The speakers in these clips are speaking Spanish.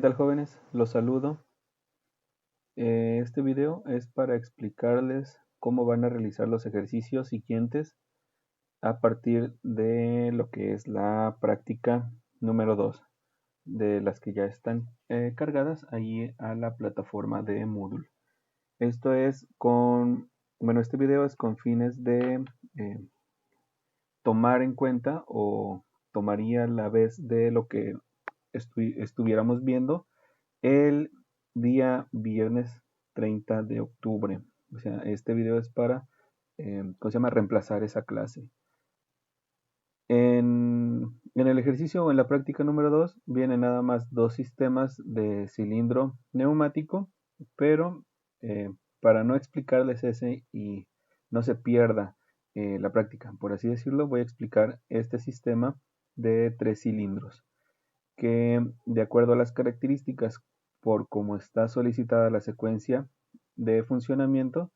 tal, jóvenes? Los saludo. Este video es para explicarles cómo van a realizar los ejercicios siguientes a partir de lo que es la práctica número 2, de las que ya están cargadas ahí a la plataforma de Moodle. Esto es este video es con fines de tomar en cuenta, o tomaría la vez de lo que estuviéramos viendo el día viernes 30 de octubre. O sea, este video es para, ¿cómo se llama?, reemplazar esa clase. En el ejercicio o en la práctica número 2 vienen nada más dos sistemas de cilindro neumático, pero para no explicarles ese y no se pierda la práctica, por así decirlo, voy a explicar este sistema de 3 cilindros, que de acuerdo a las características por cómo está solicitada la secuencia de funcionamiento,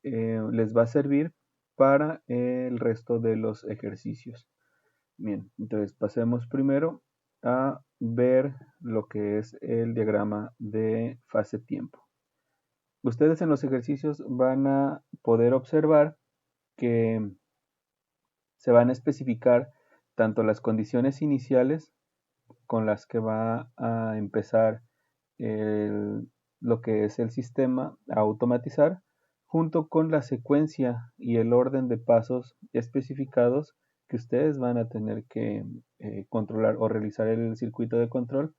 les va a servir para el resto de los ejercicios. Bien, entonces pasemos primero a ver lo que es el diagrama de fase-tiempo. Ustedes en los ejercicios van a poder observar que se van a especificar tanto las condiciones iniciales con las que va a empezar lo que es el sistema a automatizar, junto con la secuencia y el orden de pasos especificados que ustedes van a tener que controlar o realizar el circuito de control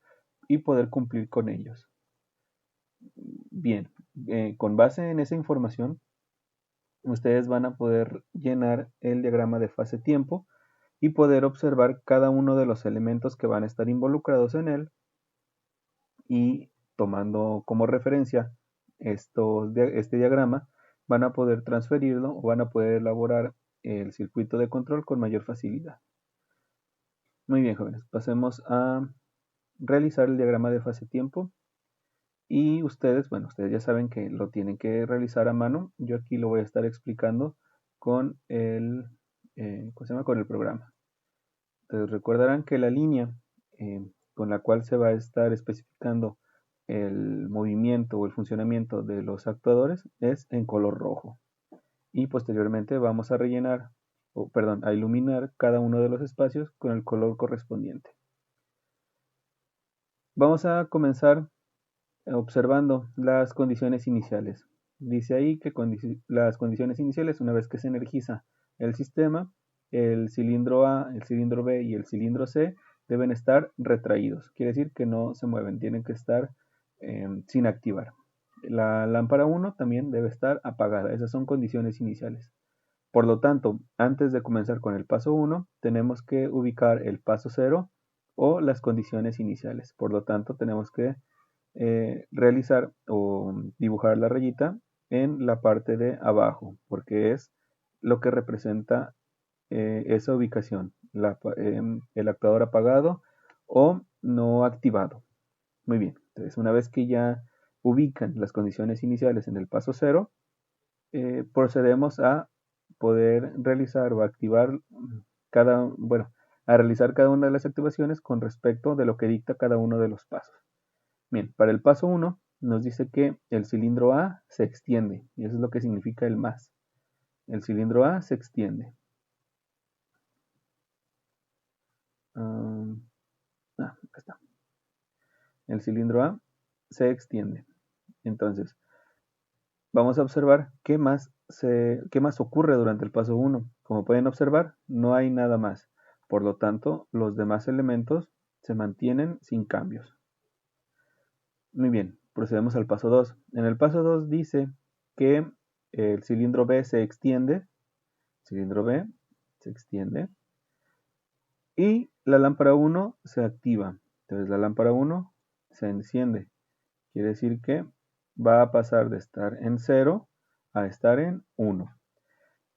y poder cumplir con ellos. Bien, con base en esa información, ustedes van a poder llenar el diagrama de fase-tiempo y poder observar cada uno de los elementos que van a estar involucrados en él, y tomando como referencia este diagrama, van a poder transferirlo o van a poder elaborar el circuito de control con mayor facilidad. Muy bien, jóvenes, pasemos a realizar el diagrama de fase-tiempo. Y ustedes ya saben que lo tienen que realizar a mano. Yo aquí lo voy a estar explicando con con el programa. Entonces recordarán que la línea con la cual se va a estar especificando el movimiento o el funcionamiento de los actuadores es en color rojo. Y posteriormente vamos a rellenar, a iluminar cada uno de los espacios con el color correspondiente. Vamos a comenzar observando las condiciones iniciales. Dice ahí que las condiciones iniciales, una vez que se energiza el sistema, el cilindro A, el cilindro B y el cilindro C deben estar retraídos. Quiere decir que no se mueven, tienen que estar sin activar. La lámpara 1 también debe estar apagada. Esas son condiciones iniciales. Por lo tanto, antes de comenzar con el paso 1, tenemos que ubicar el paso 0 o las condiciones iniciales. Por lo tanto, tenemos que realizar o dibujar la rayita en la parte de abajo, porque es lo que representa esa ubicación, el actuador apagado o no activado. Muy bien, entonces una vez que ya ubican las condiciones iniciales en el paso 0, procedemos a poder realizar o activar a realizar cada una de las activaciones con respecto de lo que dicta cada uno de los pasos. Bien, para el paso 1 nos dice que el cilindro A se extiende, y eso es lo que significa el más. El cilindro A se extiende. Acá está. El cilindro A se extiende. Entonces, vamos a observar qué más ocurre durante el paso 1. Como pueden observar, no hay nada más. Por lo tanto, los demás elementos se mantienen sin cambios. Muy bien, procedemos al paso 2. En el paso 2 dice que el cilindro B se extiende. Cilindro B se extiende. Y la lámpara 1 se activa. Entonces la lámpara 1 se enciende. Quiere decir que va a pasar de estar en 0 a estar en 1.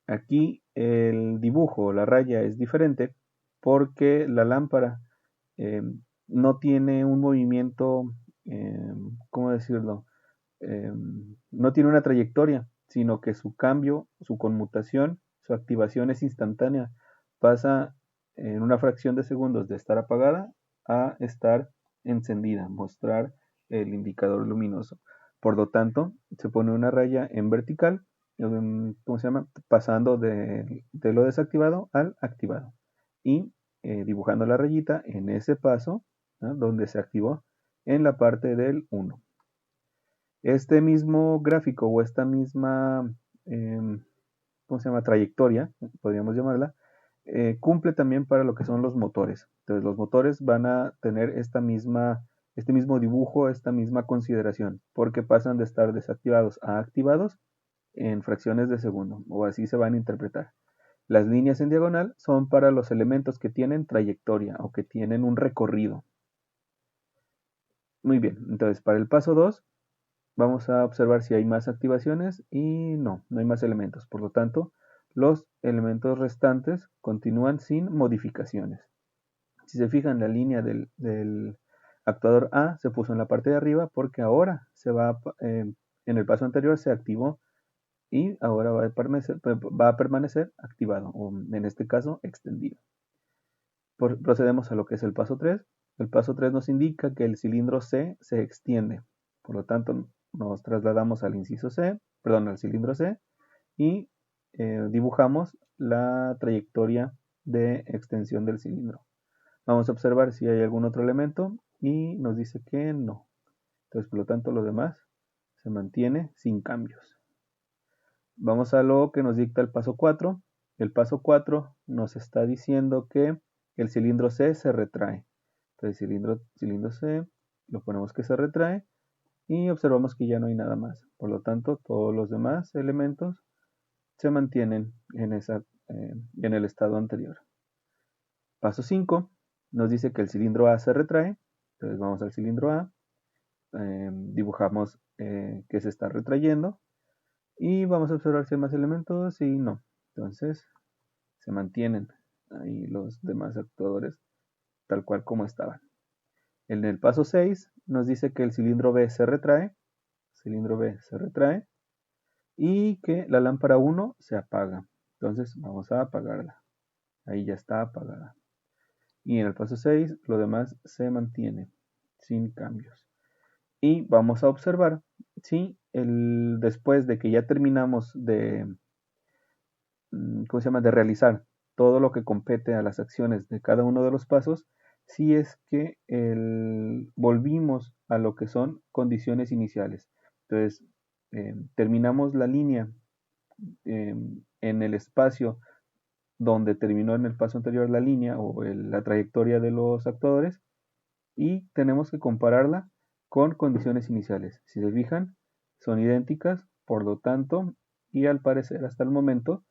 Aquí el dibujo, la raya es diferente porque la lámpara no tiene un movimiento, ¿cómo decirlo? No tiene una trayectoria, sino que su cambio, su conmutación, su activación es instantánea. Pasa en una fracción de segundos de estar apagada a estar encendida, mostrar el indicador luminoso. Por lo tanto, se pone una raya en vertical, ¿cómo se llama? Pasando de lo desactivado al activado. Y dibujando la rayita en ese paso, ¿no? Donde se activó en la parte del 1. Este mismo gráfico o esta misma, ¿cómo se llama? Trayectoria, podríamos llamarla, cumple también para lo que son los motores. Entonces los motores van a tener este mismo dibujo, esta misma consideración, porque pasan de estar desactivados a activados en fracciones de segundo, o así se van a interpretar. Las líneas en diagonal son para los elementos que tienen trayectoria o que tienen un recorrido. Muy bien, entonces para el paso 2 vamos a observar si hay más activaciones y no hay más elementos. Por lo tanto, los elementos restantes continúan sin modificaciones. Si se fijan, la línea del actuador A se puso en la parte de arriba porque ahora en el paso anterior se activó y ahora va a permanecer activado, o en este caso extendido. Procedemos a lo que es el paso 3. El paso 3 nos indica que el cilindro C se extiende. Por lo tanto, nos trasladamos al inciso C, perdón, al cilindro C y dibujamos la trayectoria de extensión del cilindro. Vamos a observar si hay algún otro elemento y nos dice que no. Entonces, por lo tanto, lo demás se mantiene sin cambios. Vamos a lo que nos dicta el paso 4. El paso 4 nos está diciendo que el cilindro C se retrae. Entonces, cilindro C, lo ponemos que se retrae y observamos que ya no hay nada más. Por lo tanto, todos los demás elementos se mantienen en el estado anterior. Paso 5 nos dice que el cilindro A se retrae. Entonces vamos al cilindro A, dibujamos que se está retrayendo y vamos a observar si hay más elementos y no. Entonces se mantienen ahí los demás actuadores tal cual como estaban. En el paso 6 nos dice que el cilindro B se retrae, y que la lámpara 1 se apaga. Entonces vamos a apagarla. Ahí ya está apagada. Y en el paso 6 lo demás se mantiene sin cambios. Y vamos a observar si después de que ya terminamos de realizar todo lo que compete a las acciones de cada uno de los pasos, si es que volvimos a lo que son condiciones iniciales. Entonces, terminamos la línea en el espacio donde terminó en el paso anterior la línea o la trayectoria de los actuadores y tenemos que compararla con condiciones iniciales. Si se fijan, son idénticas, por lo tanto, y al parecer hasta el momento,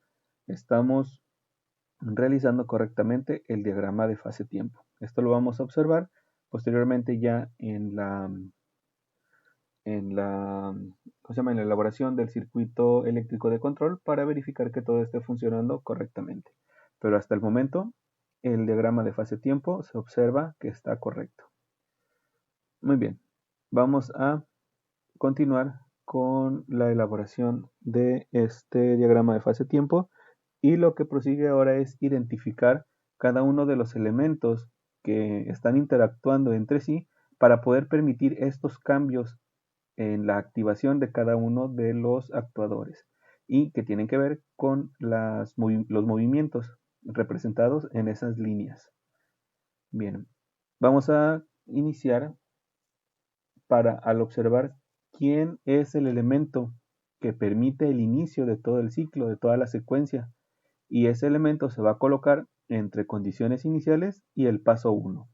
estamos realizando correctamente el diagrama de fase-tiempo. Esto lo vamos a observar posteriormente ya en la elaboración del circuito eléctrico de control para verificar que todo esté funcionando correctamente. Pero hasta el momento, el diagrama de fase-tiempo se observa que está correcto. Muy bien, vamos a continuar con la elaboración de este diagrama de fase-tiempo y lo que prosigue ahora es identificar cada uno de los elementos que están interactuando entre sí para poder permitir estos cambios en la activación de cada uno de los actuadores y que tienen que ver con los movimientos representados en esas líneas. Bien, vamos a iniciar al observar quién es el elemento que permite el inicio de todo el ciclo, de toda la secuencia, y ese elemento se va a colocar entre condiciones iniciales y el paso 1.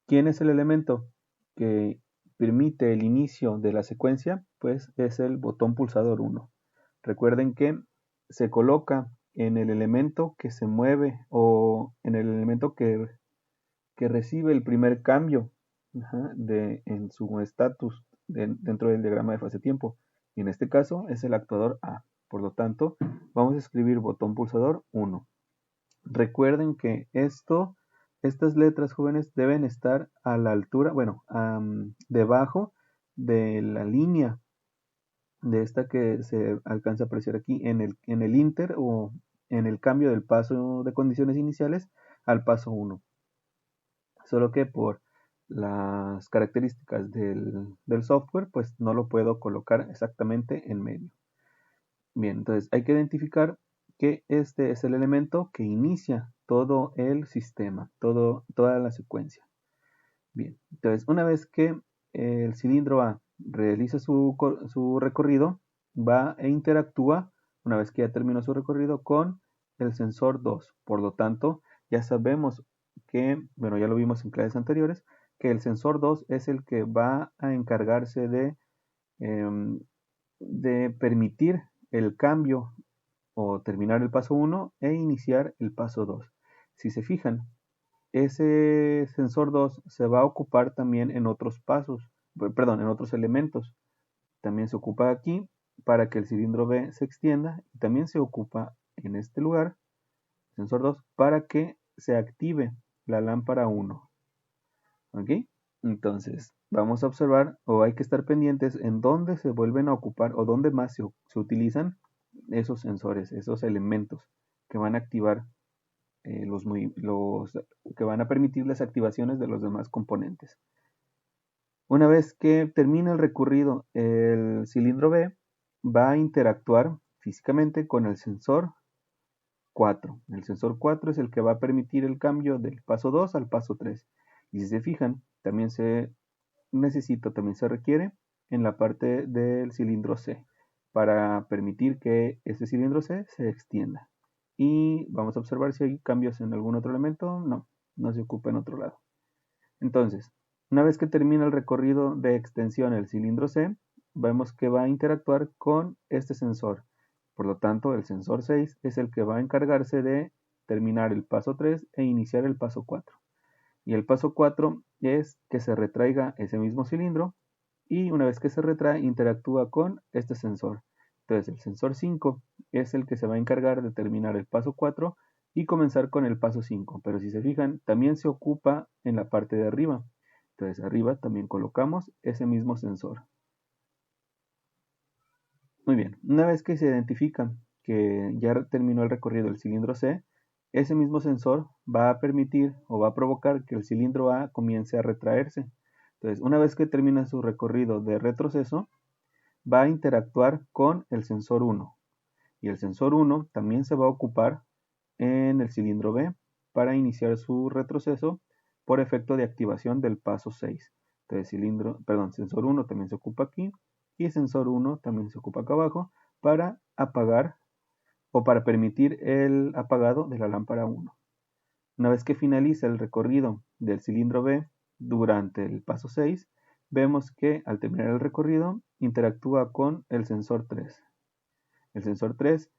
¿Quién es el elemento que permite el inicio de la secuencia? Pues es el botón pulsador 1. Recuerden que se coloca en el elemento que se mueve o en el elemento que recibe el primer cambio en su estatus dentro del diagrama de fase-tiempo. Y en este caso es el actuador A. Por lo tanto, vamos a escribir botón pulsador 1. Recuerden que estas letras, jóvenes, deben estar a la altura, debajo de la línea de esta que se alcanza a apreciar aquí en el inter o en el cambio del paso de condiciones iniciales al paso 1. Solo que por las características del software, pues no lo puedo colocar exactamente en medio. Bien, entonces hay que identificar que este es el elemento que inicia todo el sistema, toda la secuencia. Bien, entonces una vez que el cilindro A realiza su recorrido, va e interactúa, una vez que ya terminó su recorrido, con el sensor 2. Por lo tanto, ya sabemos que, bueno, ya lo vimos en clases anteriores, que el sensor 2 es el que va a encargarse em, de permitir el cambio o terminar el paso 1 e iniciar el paso 2. Si se fijan, ese sensor 2 se va a ocupar también en otros pasos, perdón, en otros elementos. También se ocupa aquí para que el cilindro B se extienda y también se ocupa en este lugar, sensor 2, para que se active la lámpara 1. ¿Ok? Entonces, vamos a observar o hay que estar pendientes en dónde se vuelven a ocupar o dónde más se utilizan esos sensores, esos elementos que van a activar los que van a permitir las activaciones de los demás componentes. Una vez que termina el recorrido, el cilindro B va a interactuar físicamente con el sensor 4. El sensor 4 es el que va a permitir el cambio del paso 2 al paso 3. Y si se fijan, también se requiere en la parte del cilindro C para permitir que ese cilindro C se extienda. Y vamos a observar si hay cambios en algún otro elemento. No se ocupa en otro lado. Entonces, una vez que termina el recorrido de extensión el cilindro C, vemos que va a interactuar con este sensor. Por lo tanto, el sensor 6 es el que va a encargarse de terminar el paso 3 e iniciar el paso 4. Y el paso 4 es que se retraiga ese mismo cilindro y una vez que se retrae interactúa con este sensor. Entonces el sensor 5 es el que se va a encargar de terminar el paso 4 y comenzar con el paso 5. Pero si se fijan, también se ocupa en la parte de arriba. Entonces arriba también colocamos ese mismo sensor. Muy bien, una vez que se identifica que ya terminó el recorrido del cilindro C, ese mismo sensor va a permitir o va a provocar que el cilindro A comience a retraerse. Entonces, una vez que termina su recorrido de retroceso, va a interactuar con el sensor 1. Y el sensor 1 también se va a ocupar en el cilindro B para iniciar su retroceso por efecto de activación del paso 6. Entonces, sensor 1 también se ocupa aquí y sensor 1 también se ocupa acá abajo para apagar o para permitir el apagado de la lámpara 1. Una vez que finaliza el recorrido del cilindro B durante el paso 6, vemos que al terminar el recorrido interactúa con el sensor 3. El sensor 3,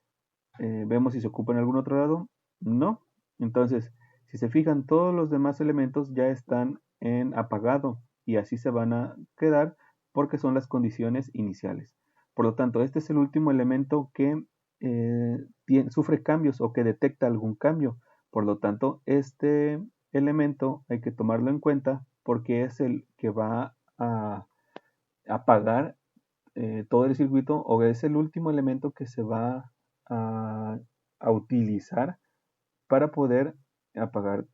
vemos si se ocupa en algún otro lado. No. Entonces, si se fijan, todos los demás elementos ya están en apagado y así se van a quedar porque son las condiciones iniciales. Por lo tanto, este es el último elemento que sufre cambios o que detecta algún cambio. Por lo tanto, este elemento hay que tomarlo en cuenta porque es el que va a apagar todo el circuito o es el último elemento que se va a utilizar para poder apagar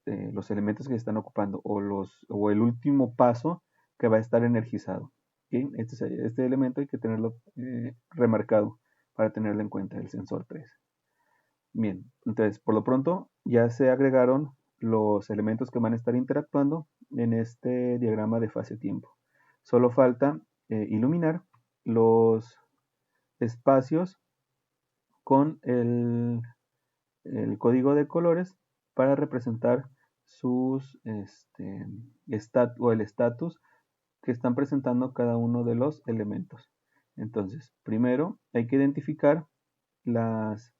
los elementos que se están ocupando o el último paso que va a estar energizado. ¿Okay? Este elemento hay que tenerlo remarcado para tenerlo en cuenta, el sensor 3. Bien, entonces por lo pronto ya se agregaron los elementos que van a estar interactuando en este diagrama de fase-tiempo. Solo falta iluminar los espacios con el código de colores para representar sus el estatus que están presentando cada uno de los elementos. Entonces, primero hay que identificar los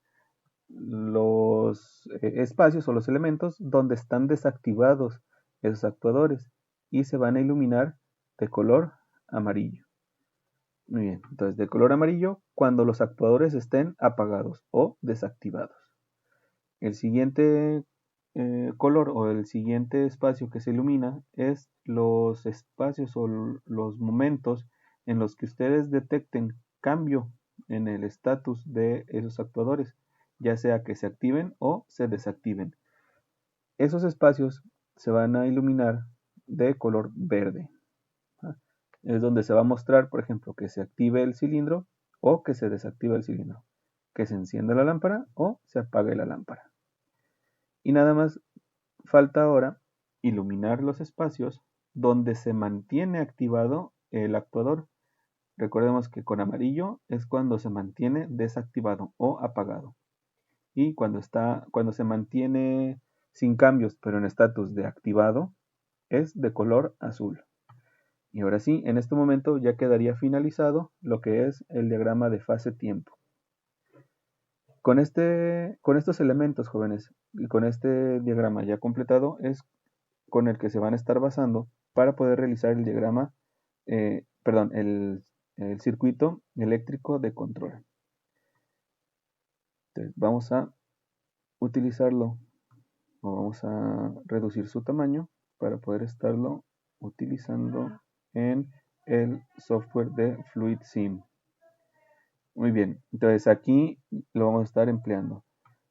espacios o los elementos donde están desactivados esos actuadores y se van a iluminar de color amarillo. Muy bien, entonces de color amarillo cuando los actuadores estén apagados o desactivados. El siguiente color o el siguiente espacio que se ilumina es los espacios o los momentos en los que ustedes detecten cambio en el estatus de esos actuadores, ya sea que se activen o se desactiven. Esos espacios se van a iluminar de color verde. Es donde se va a mostrar, por ejemplo, que se active el cilindro o que se desactive el cilindro, que se encienda la lámpara o se apague la lámpara. Y nada más falta ahora iluminar los espacios donde se mantiene activado el actuador. Recordemos que con amarillo es cuando se mantiene desactivado o apagado. Y cuando se mantiene sin cambios, pero en estatus de activado, es de color azul. Y ahora sí, en este momento ya quedaría finalizado lo que es el diagrama de fase-tiempo. Con estos elementos, jóvenes, y con este diagrama ya completado, es con el que se van a estar basando para poder realizar el diagrama, el circuito eléctrico de control. Entonces, vamos a utilizarlo, o vamos a reducir su tamaño para poder estarlo utilizando en el software de FluidSim. Muy bien, entonces aquí lo vamos a estar empleando.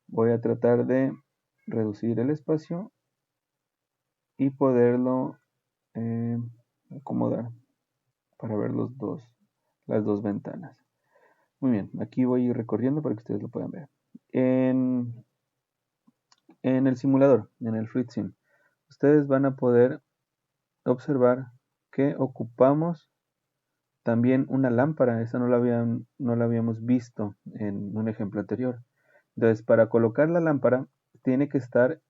Voy a tratar de reducir el espacio y poderlo acomodar para ver las dos ventanas. Muy bien, aquí voy a ir recorriendo para que ustedes lo puedan ver. En el simulador, en el FluidSim, ustedes van a poder observar que ocupamos también una lámpara. Esa no la habíamos visto en un ejemplo anterior. Entonces, para colocar la lámpara, tiene que estar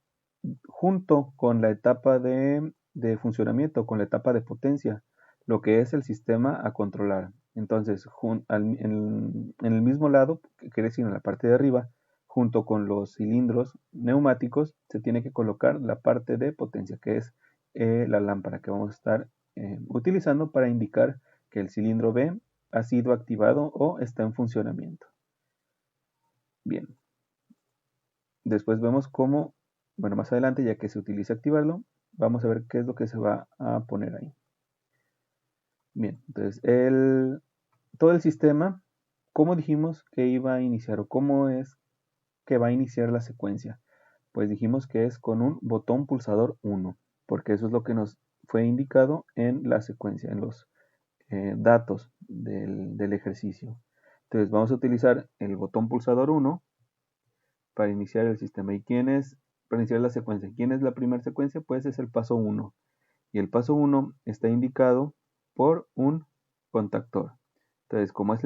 junto con la etapa de funcionamiento, con la etapa de potencia, lo que es el sistema a controlar. Entonces, en el mismo lado, que quiere decir en la parte de arriba, junto con los cilindros neumáticos, se tiene que colocar la parte de potencia, que es la lámpara que vamos a estar utilizando para indicar que el cilindro B ha sido activado o está en funcionamiento. Bien. Después vemos cómo, bueno, más adelante, ya que se utiliza activarlo, vamos a ver qué es lo que se va a poner ahí. Bien, entonces todo el sistema, ¿cómo dijimos que iba a iniciar o cómo es que va a iniciar la secuencia? Pues dijimos que es con un botón pulsador 1, porque eso es lo que nos fue indicado en la secuencia, en los datos del ejercicio. Entonces vamos a utilizar el botón pulsador 1 para iniciar el sistema. ¿Y para iniciar la secuencia? ¿Quién es la primera secuencia? Pues es el paso 1. Y el paso 1 está indicado por un contactor. Entonces, como es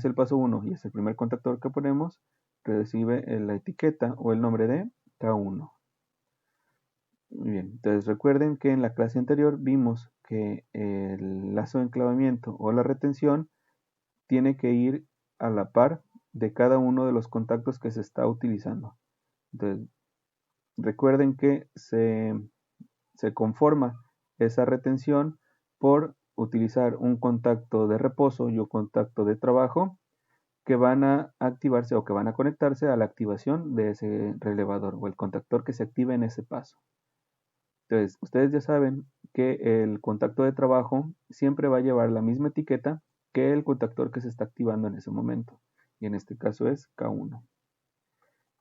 el paso 1 y es el primer contactor que ponemos, recibe la etiqueta o el nombre de K1. Muy bien, entonces recuerden que en la clase anterior vimos que el lazo de enclavamiento o la retención tiene que ir a la par de cada uno de los contactos que se está utilizando. Entonces, recuerden que se conforma esa retención por utilizar un contacto de reposo y un contacto de trabajo que van a activarse o que van a conectarse a la activación de ese relevador o el contactor que se active en ese paso. Entonces, ustedes ya saben que el contacto de trabajo siempre va a llevar la misma etiqueta que el contactor que se está activando en ese momento. Y en este caso es K1.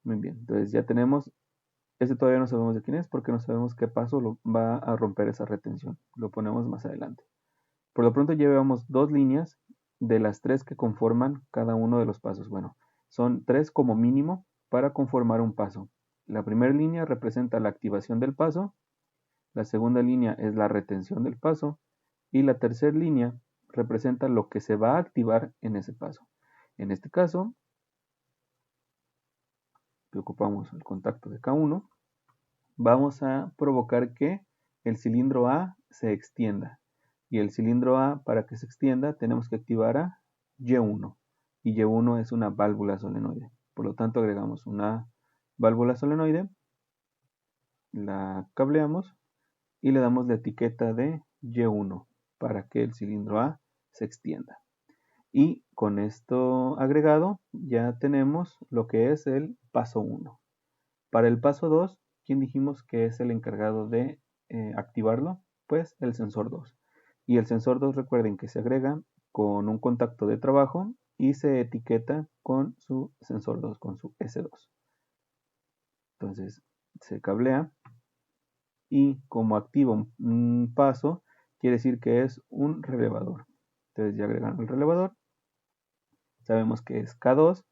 Muy bien, entonces ya tenemos, este todavía no sabemos de quién es porque no sabemos qué paso va a romper esa retención. Lo ponemos más adelante. Por lo pronto llevamos dos líneas de las tres que conforman cada uno de los pasos. Bueno, son tres como mínimo para conformar un paso. La primera línea representa la activación del paso, la segunda línea es la retención del paso y la tercera línea representa lo que se va a activar en ese paso. En este caso, que ocupamos el contacto de K1, vamos a provocar que el cilindro A se extienda. Y el cilindro A, para que se extienda, tenemos que activar a Y1. Y Y1 es una válvula solenoide. Por lo tanto, agregamos una válvula solenoide, la cableamos y le damos la etiqueta de Y1 para que el cilindro A se extienda. Y con esto agregado ya tenemos lo que es el paso 1. Para el paso 2, ¿quién dijimos que es el encargado de activarlo? Pues el sensor 2. Y el sensor 2, recuerden que se agrega con un contacto de trabajo y se etiqueta con su sensor 2, con su S2. Entonces se cablea y como activa un paso, quiere decir que es un relevador. Entonces ya agregando el relevador, sabemos que es K2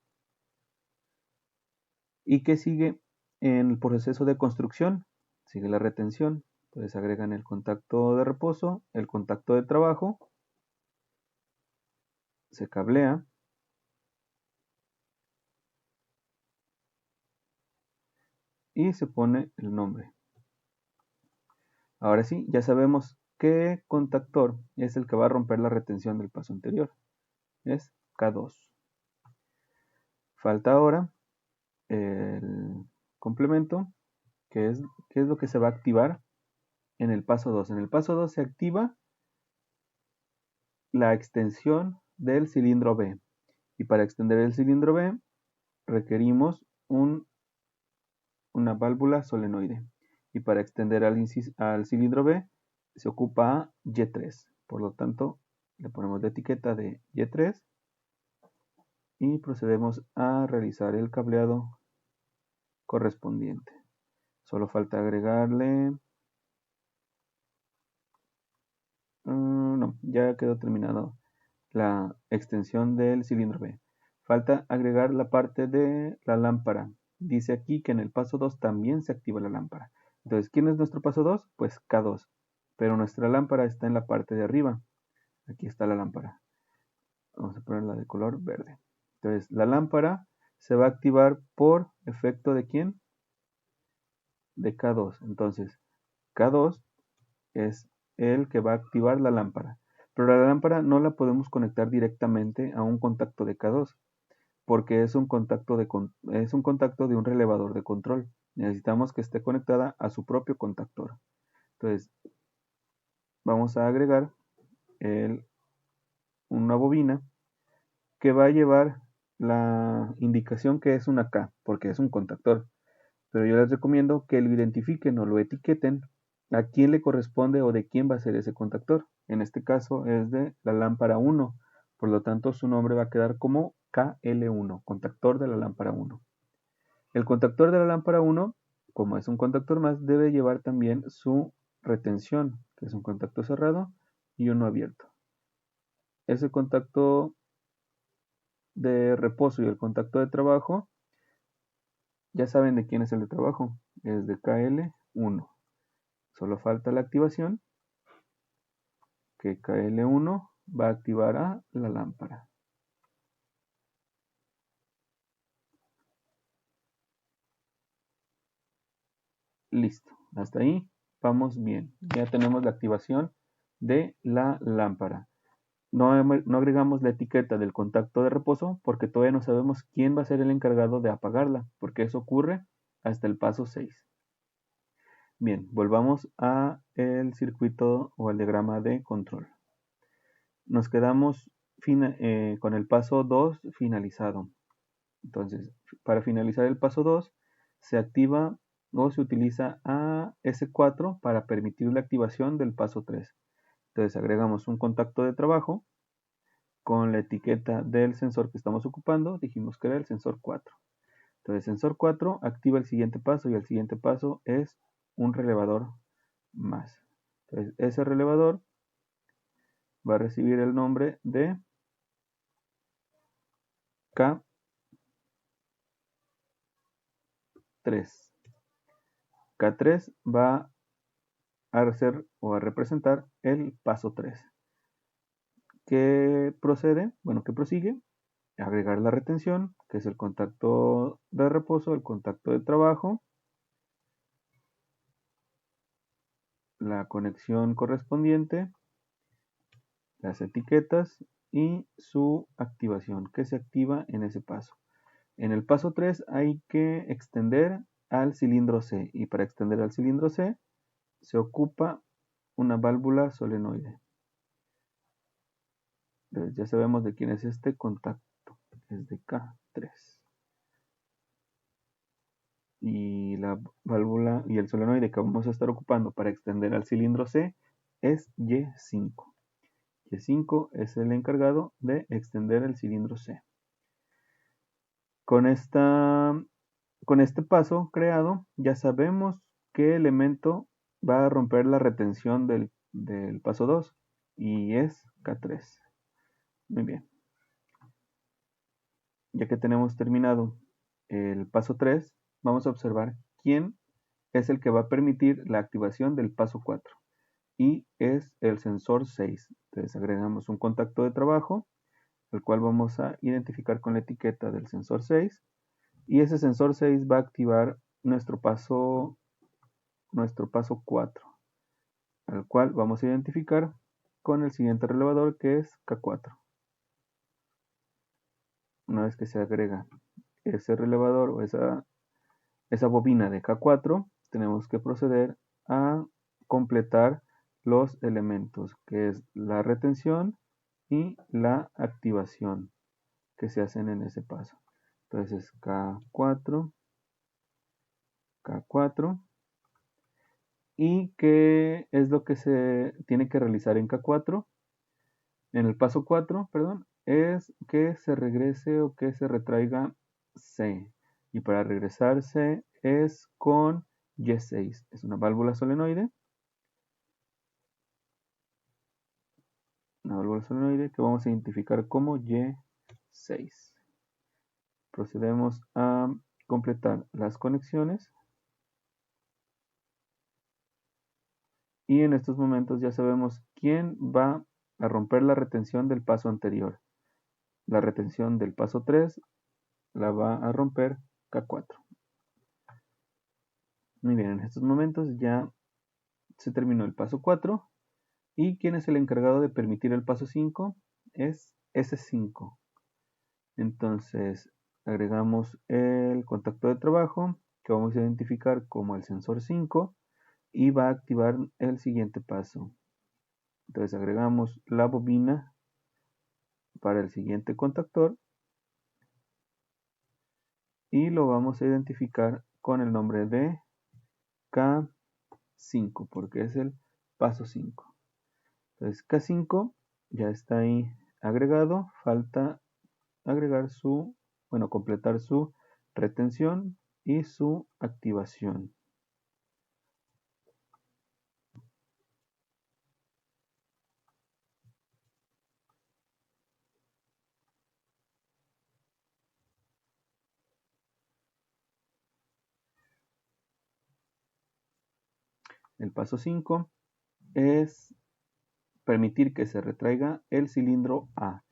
y que sigue en el proceso de construcción, sigue la retención. Entonces agregan el contacto de reposo, el contacto de trabajo, se cablea y se pone el nombre. Ahora sí, ya sabemos qué contactor es el que va a romper la retención del paso anterior. Es K2. Falta ahora el complemento, que es lo que se va a activar en el paso 2. En el paso 2 se activa la extensión del cilindro B. Y para extender el cilindro B requerimos una válvula solenoide. Y para extender al cilindro B se ocupa Y3. Por lo tanto, le ponemos la etiqueta de Y3 y procedemos a realizar el cableado correspondiente. Solo falta agregarle... no, ya quedó terminado la extensión del cilindro B. Falta agregar la parte de la lámpara. Dice aquí que en el paso 2 también se activa la lámpara. Entonces, ¿quién es nuestro paso 2? Pues K2. Pero nuestra lámpara está en la parte de arriba. Aquí está la lámpara. Vamos a ponerla de color verde. Entonces, la lámpara se va a activar por efecto de ¿quién? De K2. Entonces, K2 es el que va a activar la lámpara. Pero la lámpara no la podemos conectar directamente a un contacto de K2 porque es un contacto de un relevador de control. Necesitamos que esté conectada a su propio contactor. Entonces, vamos a agregar una bobina que va a llevar la indicación que es una K, porque es un contactor. Pero yo les recomiendo que lo identifiquen o lo etiqueten a quién le corresponde o de quién va a ser ese contactor. En este caso es de la lámpara 1, por lo tanto su nombre va a quedar como KL1, contactor de la lámpara 1. El contactor de la lámpara 1, como es un contactor más, debe llevar también su retención, que es un contacto cerrado y uno abierto. Ese contacto de reposo y el contacto de trabajo, ya saben de quién es el de trabajo, es de KL1. Solo falta la activación, que KL1 va a activar a la lámpara. Listo, hasta ahí vamos bien. Ya tenemos la activación de la lámpara. No agregamos la etiqueta del contacto de reposo porque todavía no sabemos quién va a ser el encargado de apagarla, porque eso ocurre hasta el paso 6. Bien, volvamos a el circuito o al diagrama de control. Nos quedamos con el paso 2 finalizado. Entonces, para finalizar el paso 2, se activa o se utiliza a S4 para permitir la activación del paso 3. Entonces, agregamos un contacto de trabajo con la etiqueta del sensor que estamos ocupando, dijimos que era el sensor 4. Entonces, sensor 4 activa el siguiente paso y el siguiente paso es un relevador más. Entonces, ese relevador va a recibir el nombre de K3. K3 va a hacer o a representar el paso 3. ¿Qué procede? Bueno, ¿qué prosigue? Agregar la retención, que es el contacto de reposo, el contacto de trabajo, la conexión correspondiente, las etiquetas y su activación, que se activa en ese paso. En el paso 3 hay que extender al cilindro C y para extender al cilindro C se ocupa una válvula solenoide. Entonces ya sabemos de quién es este contacto, es de K3. Y la válvula y el solenoide que vamos a estar ocupando para extender al cilindro C es Y5. Y5 es el encargado de extender el cilindro C. Con este paso creado ya sabemos qué elemento va a romper la retención del paso 2 y es K3. Muy bien. Ya que tenemos terminado el paso 3, vamos a observar quién es el que va a permitir la activación del paso 4 y es el sensor 6. Entonces agregamos un contacto de trabajo, el cual vamos a identificar con la etiqueta del sensor 6 y ese sensor 6 va a activar nuestro paso 4, al cual vamos a identificar con el siguiente relevador que es K4. Una vez que se agrega ese relevador o esa bobina de K4, tenemos que proceder a completar los elementos, que es la retención y la activación que se hacen en ese paso. Entonces K4, K4. ¿Y qué es lo que se tiene que realizar en K4? En el paso 4, perdón, es que se regrese o que se retraiga C. Y para regresar C es con Y6. Es una válvula solenoide. Una válvula solenoide que vamos a identificar como Y6. Procedemos a completar las conexiones. Y en estos momentos ya sabemos quién va a romper la retención del paso anterior. La retención del paso 3 la va a romper K4. Muy bien, en estos momentos ya se terminó el paso 4 y ¿quién es el encargado de permitir el paso 5? Es S5. Entonces agregamos el contacto de trabajo que vamos a identificar como el sensor 5 y va a activar el siguiente paso. Entonces agregamos la bobina para el siguiente contactor y lo vamos a identificar con el nombre de K5 porque es el paso 5. Entonces K5 ya está ahí agregado, falta agregar completar su retención y su activación. El paso 5 es permitir que se retraiga el cilindro A.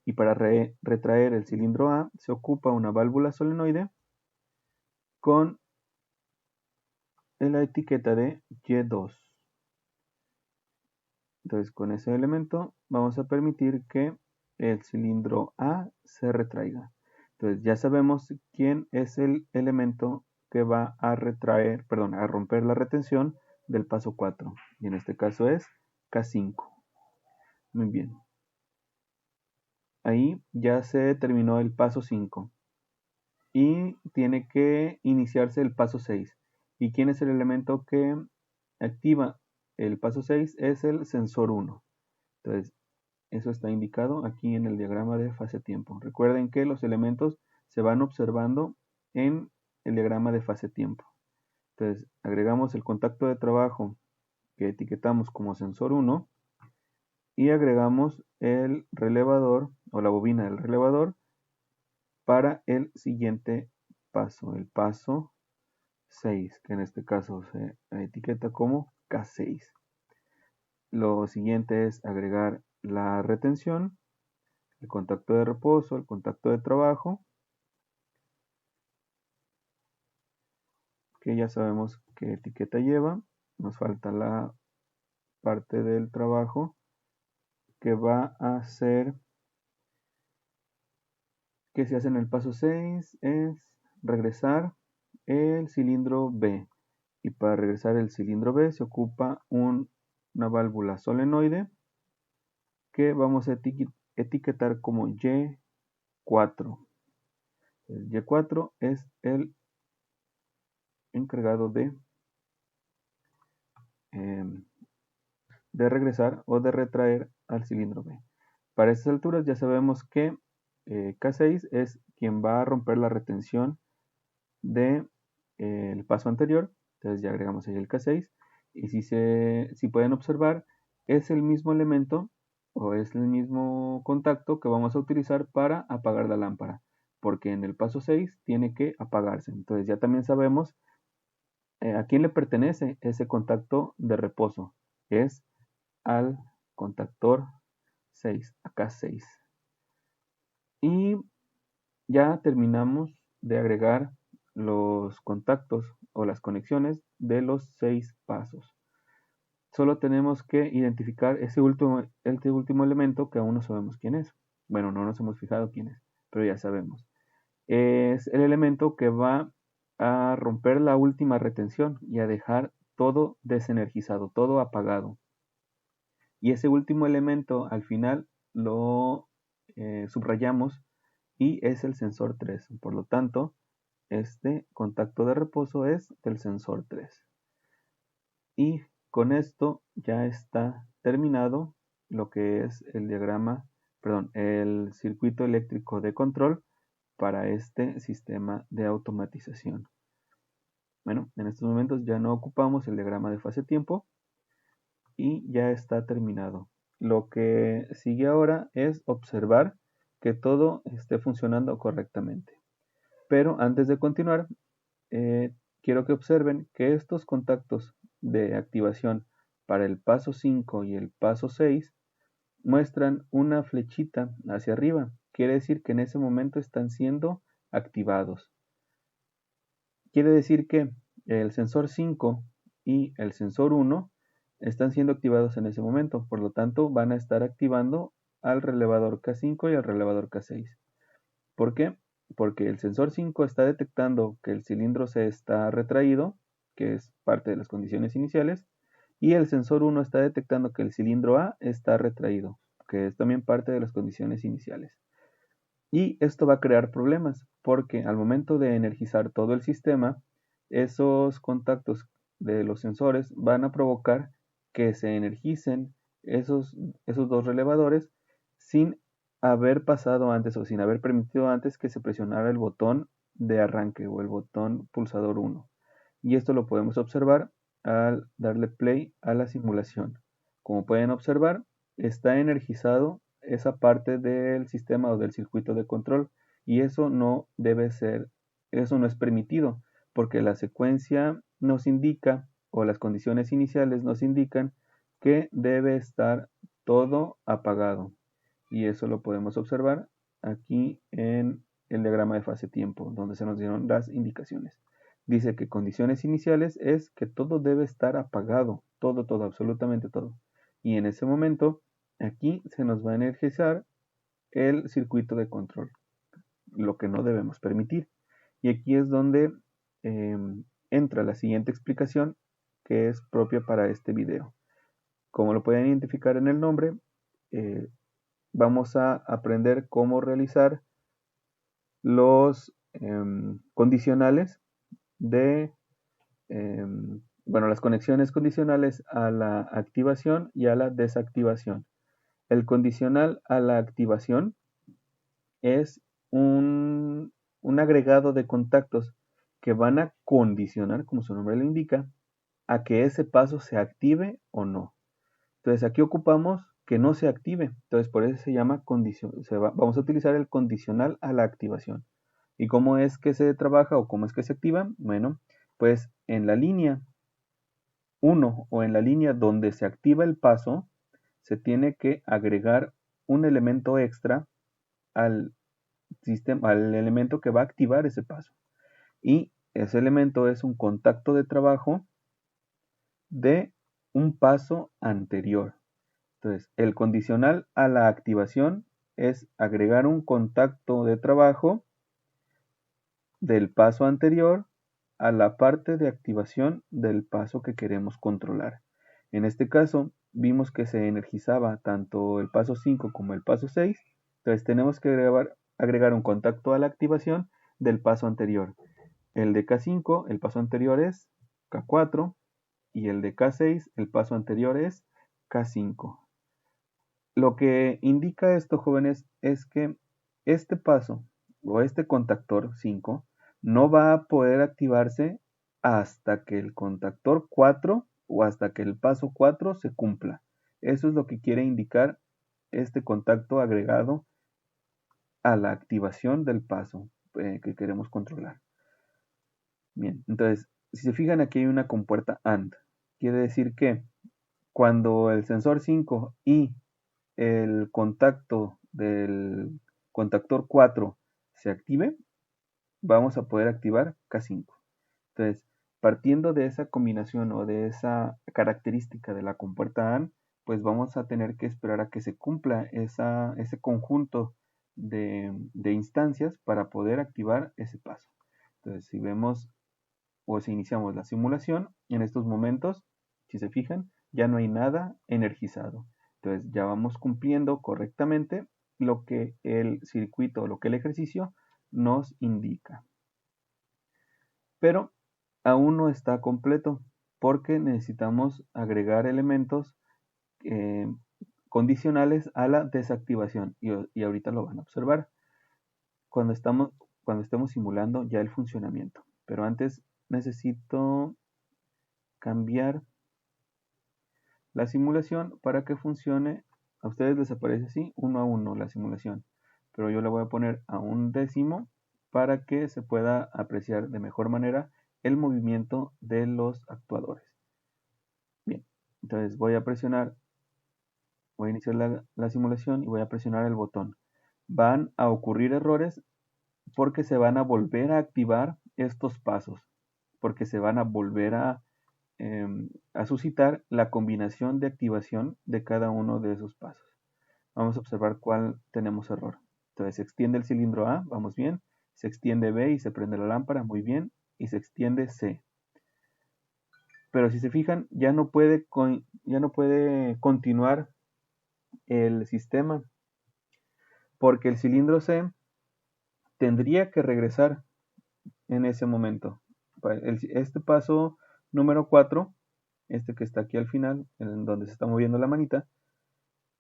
Y para retraer el cilindro A se ocupa una válvula solenoide con la etiqueta de Y2. Entonces con ese elemento vamos a permitir que el cilindro A se retraiga. Entonces ya sabemos quién es el elemento que va a a romper la retención del paso 4. Y en este caso es K5. Muy bien. Ahí ya se terminó el paso 5. Y tiene que iniciarse el paso 6. ¿Y quién es el elemento que activa el paso 6? Es el sensor 1. Entonces, eso está indicado aquí en el diagrama de fase-tiempo. Recuerden que los elementos se van observando en el diagrama de fase-tiempo. Entonces, agregamos el contacto de trabajo que etiquetamos como sensor 1 y agregamos el relevador o la bobina del relevador para el siguiente paso, el paso 6, que en este caso se etiqueta como K6. Lo siguiente es agregar la retención, el contacto de reposo, el contacto de trabajo, que ya sabemos qué etiqueta lleva. Nos falta la parte del trabajo que va a ser, que se hace en el paso 6, es regresar el cilindro B. Y para regresar el cilindro B se ocupa una válvula solenoide que vamos a etiquetar como Y4. El Y4 es el encargado de regresar o de retraer al cilindro B. Para estas alturas ya sabemos que K6 es quien va a romper la retención del paso anterior. Entonces ya agregamos ahí el K6 Y si pueden observar, es el mismo elemento o es el mismo contacto que vamos a utilizar para apagar la lámpara, porque en el paso 6 tiene que apagarse. Entonces ya también sabemos a quién le pertenece ese contacto de reposo. Es al contactor 6, acá 6. Y ya terminamos de agregar los contactos o las conexiones de los 6 pasos. Solo tenemos que identificar este último elemento que aún no sabemos quién es. Bueno, no nos hemos fijado quién es, pero ya sabemos. Es el elemento que va a romper la última retención y a dejar todo desenergizado, todo apagado. Y ese último elemento al final lo subrayamos y es el sensor 3. Por lo tanto, este contacto de reposo es del sensor 3. Y con esto ya está terminado lo que es el circuito eléctrico de control para este sistema de automatización. Bueno, en estos momentos ya no ocupamos el diagrama de fase-tiempo y ya está terminado. Lo que sigue ahora es observar que todo esté funcionando correctamente. Pero antes de continuar, quiero que observen que estos contactos de activación para el paso 5 y el paso 6 muestran una flechita hacia arriba. Quiere decir que en ese momento están siendo activados. Quiere decir que el sensor 5 y el sensor 1 están siendo activados en ese momento. Por lo tanto, van a estar activando al relevador K5 y al relevador K6. ¿Por qué? Porque el sensor 5 está detectando que el cilindro C está retraído, que es parte de las condiciones iniciales, y el sensor 1 está detectando que el cilindro A está retraído, que es también parte de las condiciones iniciales. Y esto va a crear problemas, porque al momento de energizar todo el sistema, esos contactos de los sensores van a provocar que se energicen esos dos relevadores sin haber pasado antes o sin haber permitido antes que se presionara el botón de arranque o el botón pulsador 1. Y esto lo podemos observar al darle play a la simulación. Como pueden observar, está energizado esa parte del sistema o del circuito de control y eso no debe ser, eso no es permitido porque la secuencia nos indica o las condiciones iniciales nos indican que debe estar todo apagado y eso lo podemos observar aquí en el diagrama de fase-tiempo donde se nos dieron las indicaciones. Dice que condiciones iniciales es que todo debe estar apagado, todo, absolutamente todo. Y en ese momento, aquí se nos va a energizar el circuito de control, lo que no debemos permitir. Y aquí es donde entra la siguiente explicación que es propia para este video. Como lo pueden identificar en el nombre, vamos a aprender cómo realizar los condicionales de las conexiones condicionales a la activación y a la desactivación. El condicional a la activación es un agregado de contactos que van a condicionar, como su nombre lo indica, a que ese paso se active o no. Entonces aquí ocupamos que no se active. Entonces por eso se llama vamos a utilizar el condicional a la activación. ¿Y cómo es que se trabaja o cómo es que se activa? Bueno, pues en la línea 1 o en la línea donde se activa el paso, se tiene que agregar un elemento extra al sistema, al elemento que va a activar ese paso. Y ese elemento es un contacto de trabajo de un paso anterior. Entonces, el condicional a la activación es agregar un contacto de trabajo del paso anterior a la parte de activación del paso que queremos controlar. En este caso, vimos que se energizaba tanto el paso 5 como el paso 6, entonces tenemos que agregar un contacto a la activación del paso anterior. El de K5, el paso anterior es K4 y el de K6, el paso anterior es K5. Lo que indica esto, jóvenes, es que este paso o este contactor 5 no va a poder activarse hasta que el contactor 4 o hasta que el paso 4 se cumpla. Eso es lo que quiere indicar este contacto agregado a la activación del paso que queremos controlar. Bien, entonces, si se fijan, aquí hay una compuerta AND. Quiere decir que cuando el sensor 5 y el contacto del contactor 4 se active, vamos a poder activar K5. Entonces, partiendo de esa combinación o de esa característica de la compuerta AND, pues vamos a tener que esperar a que se cumpla ese conjunto de instancias para poder activar ese paso. Entonces, si vemos o si iniciamos la simulación, en estos momentos, si se fijan, ya no hay nada energizado. Entonces, ya vamos cumpliendo correctamente lo que el circuito, lo que el ejercicio nos indica. Pero aún no está completo porque necesitamos agregar elementos condicionales a la desactivación y ahorita lo van a observar cuando estemos simulando ya el funcionamiento. Pero antes necesito cambiar la simulación para que funcione. A ustedes les aparece así, 1 a 1 la simulación, pero yo la voy a poner a 1/10 para que se pueda apreciar de mejor manera el movimiento de los actuadores. Bien, entonces voy a iniciar la simulación y voy a presionar el botón. Van a ocurrir errores porque se van a volver a activar estos pasos, porque se van a volver a suscitar la combinación de activación de cada uno de esos pasos. Vamos a observar cuál tenemos error. Entonces se extiende el cilindro A, vamos bien, se extiende B y se prende la lámpara, muy bien, y se extiende C. Pero si se fijan, ya no puede continuar el sistema, porque el cilindro C tendría que regresar en ese momento. Este paso número 4, este que está aquí al final, en donde se está moviendo la manita,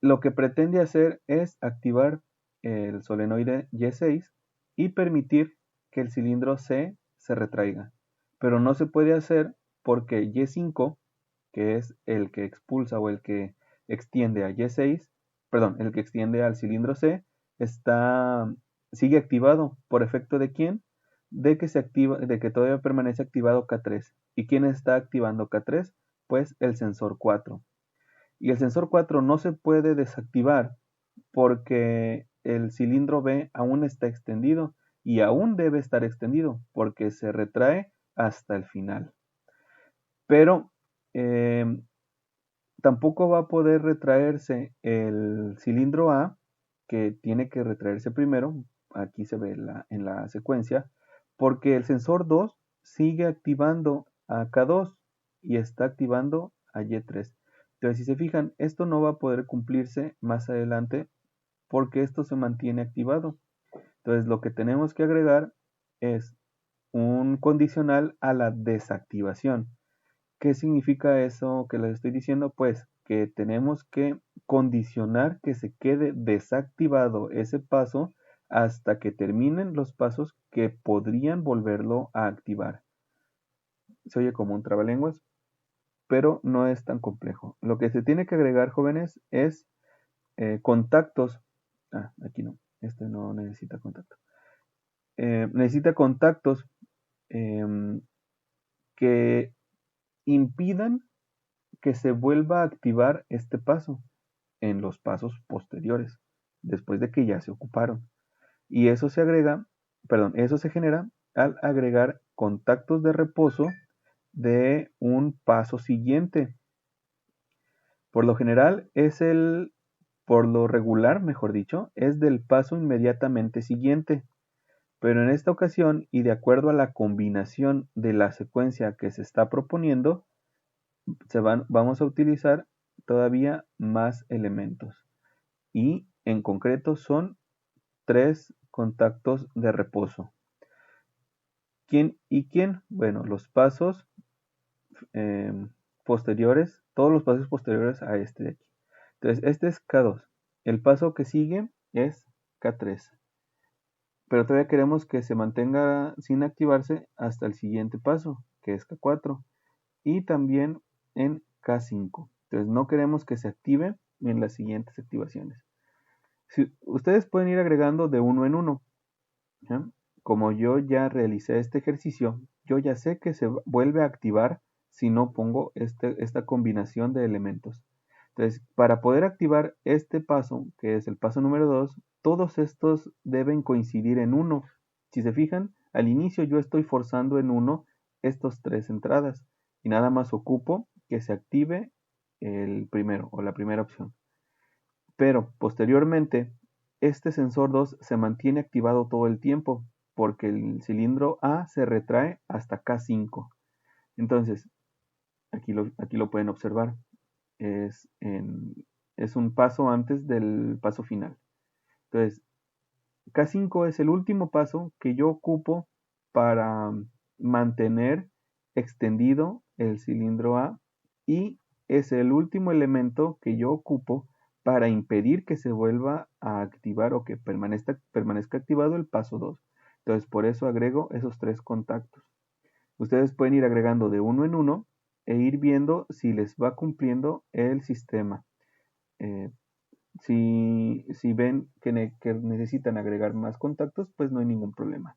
lo que pretende hacer es activar el solenoide Y6 y permitir que el cilindro C se retraiga. Pero no se puede hacer porque Y5, que es el que expulsa o el que extiende a Y6, perdón, el que extiende al cilindro C, sigue activado. ¿Por efecto de quién? De que todavía permanece activado K3. ¿Y quién está activando K3? Pues el sensor 4. Y el sensor 4 no se puede desactivar porque el cilindro B aún está extendido y aún debe estar extendido porque se retrae hasta el final. Pero tampoco va a poder retraerse el cilindro A, que tiene que retraerse primero, aquí se ve en la secuencia, porque el sensor 2 sigue activando a K2 y está activando a Y3. Entonces, si se fijan, esto no va a poder cumplirse más adelante porque esto se mantiene activado. Entonces, lo que tenemos que agregar es un condicional a la desactivación. ¿Qué significa eso que les estoy diciendo? Pues que tenemos que condicionar que se quede desactivado ese paso hasta que terminen los pasos que podrían volverlo a activar. Se oye como un trabalenguas, pero no es tan complejo. Lo que se tiene que agregar, jóvenes, es contactos. Aquí no, este no necesita contacto. Necesita contactos que impidan que se vuelva a activar este paso en los pasos posteriores, después de que ya se ocuparon. Y eso eso se genera al agregar contactos de reposo de un paso siguiente. Por lo general por lo regular, mejor dicho, es del paso inmediatamente siguiente. Pero en esta ocasión, y de acuerdo a la combinación de la secuencia que se está proponiendo, vamos a utilizar todavía más elementos. Y en concreto son 3 contactos de reposo. ¿Quién y quién? Bueno, los pasos posteriores, todos los pasos posteriores a este de aquí. Entonces, este es K2. El paso que sigue es K3. Pero todavía queremos que se mantenga sin activarse hasta el siguiente paso, que es K4. Y también en K5. Entonces no queremos que se active en las siguientes activaciones. Ustedes pueden ir agregando de uno en uno. ¿Ya? Como yo ya realicé este ejercicio, yo ya sé que se vuelve a activar si no pongo esta combinación de elementos. Entonces, para poder activar este paso, que es el paso número 2, todos estos deben coincidir en 1. Si se fijan, al inicio yo estoy forzando en 1 estos 3 entradas y nada más ocupo que se active el primero o la primera opción. Pero posteriormente, este sensor 2 se mantiene activado todo el tiempo porque el cilindro A se retrae hasta K5. Entonces, aquí lo pueden observar. Es un paso antes del paso final. Entonces, K5 es el último paso que yo ocupo para mantener extendido el cilindro A y es el último elemento que yo ocupo para impedir que se vuelva a activar o que permanezca activado el paso 2. Entonces, por eso agrego esos 3 contactos. Ustedes pueden ir agregando de uno en uno e ir viendo si les va cumpliendo el sistema. Si ven que necesitan agregar más contactos, pues no hay ningún problema.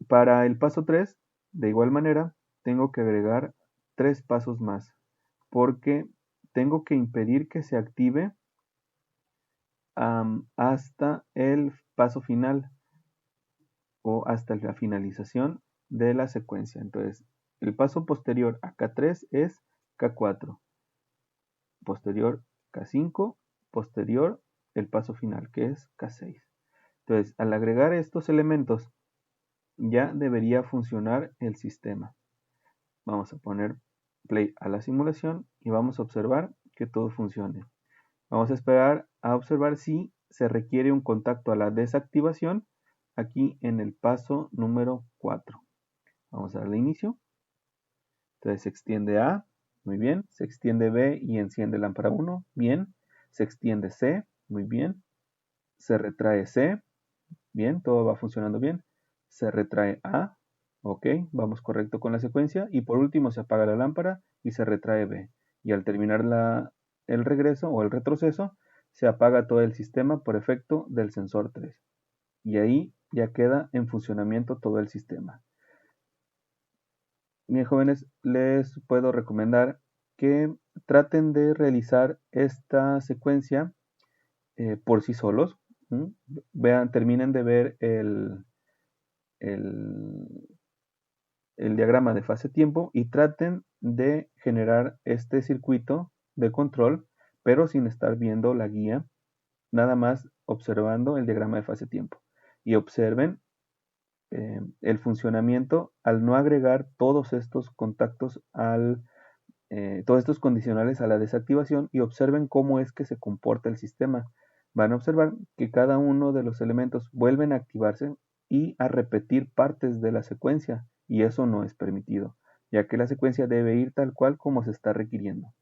Para el paso 3, de igual manera, tengo que agregar 3 pasos más, porque tengo que impedir que se active hasta el paso final o hasta la finalización de la secuencia. Entonces, el paso posterior a K3 es K4, posterior K5, posterior el paso final que es K6. Entonces, al agregar estos elementos, ya debería funcionar el sistema. Vamos a poner play a la simulación y vamos a observar que todo funcione. Vamos a esperar a observar si se requiere un contacto a la desactivación aquí en el paso número 4. Vamos a darle inicio. Entonces se extiende A, muy bien. Se extiende B y enciende lámpara 1, bien. Se extiende C, muy bien. Se retrae C, bien, todo va funcionando bien. Se retrae A, ok, vamos correcto con la secuencia. Y por último se apaga la lámpara y se retrae B. Y al terminar el regreso o el retroceso, se apaga todo el sistema por efecto del sensor 3. Y ahí ya queda en funcionamiento todo el sistema. Bien, jóvenes, les puedo recomendar que traten de realizar esta secuencia por sí solos. Terminen de ver el diagrama de fase-tiempo y traten de generar este circuito de control, pero sin estar viendo la guía, nada más observando el diagrama de fase-tiempo. Y observen el funcionamiento al no agregar todos estos contactos todos estos condicionales a la desactivación y observen cómo es que se comporta el sistema. Van a observar que cada uno de los elementos vuelven a activarse y a repetir partes de la secuencia, y eso no es permitido, ya que la secuencia debe ir tal cual como se está requiriendo.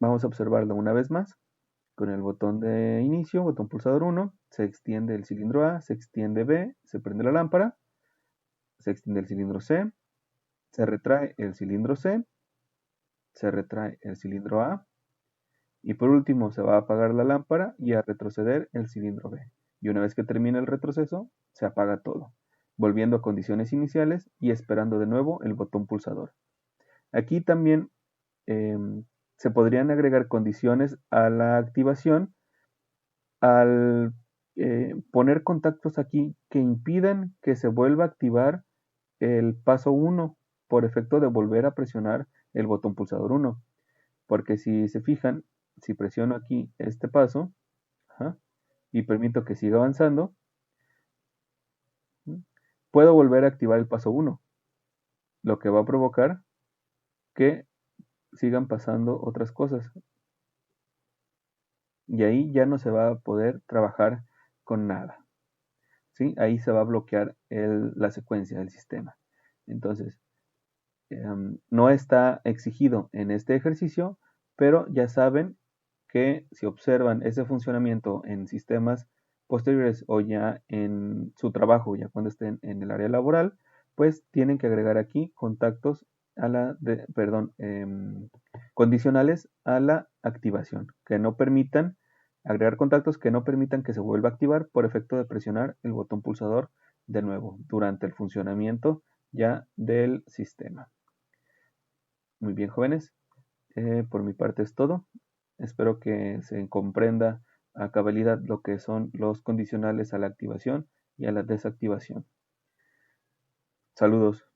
Vamos a observarlo una vez más. Con el botón de inicio, botón pulsador 1, se extiende el cilindro A, se extiende B, se prende la lámpara, se extiende el cilindro C, se retrae el cilindro C, se retrae el cilindro A, y por último se va a apagar la lámpara y a retroceder el cilindro B. Y una vez que termine el retroceso, se apaga todo, volviendo a condiciones iniciales y esperando de nuevo el botón pulsador. Aquí también se podrían agregar condiciones a la activación al poner contactos aquí que impidan que se vuelva a activar el paso 1 por efecto de volver a presionar el botón pulsador 1. Porque si se fijan, si presiono aquí este paso y permito que siga avanzando, puedo volver a activar el paso 1, lo que va a provocar que sigan pasando otras cosas. Y ahí ya no se va a poder trabajar con nada. ¿Sí? Ahí se va a bloquear la secuencia del sistema. Entonces, no está exigido en este ejercicio, pero ya saben que si observan ese funcionamiento en sistemas posteriores o ya en su trabajo, ya cuando estén en el área laboral, pues tienen que agregar aquí contactos condicionales a la activación, que no permitan agregar contactos que no permitan que se vuelva a activar por efecto de presionar el botón pulsador de nuevo durante el funcionamiento ya del sistema. Muy bien, jóvenes. Por mi parte es todo. Espero que se comprenda a cabalidad lo que son los condicionales a la activación y a la desactivación. Saludos.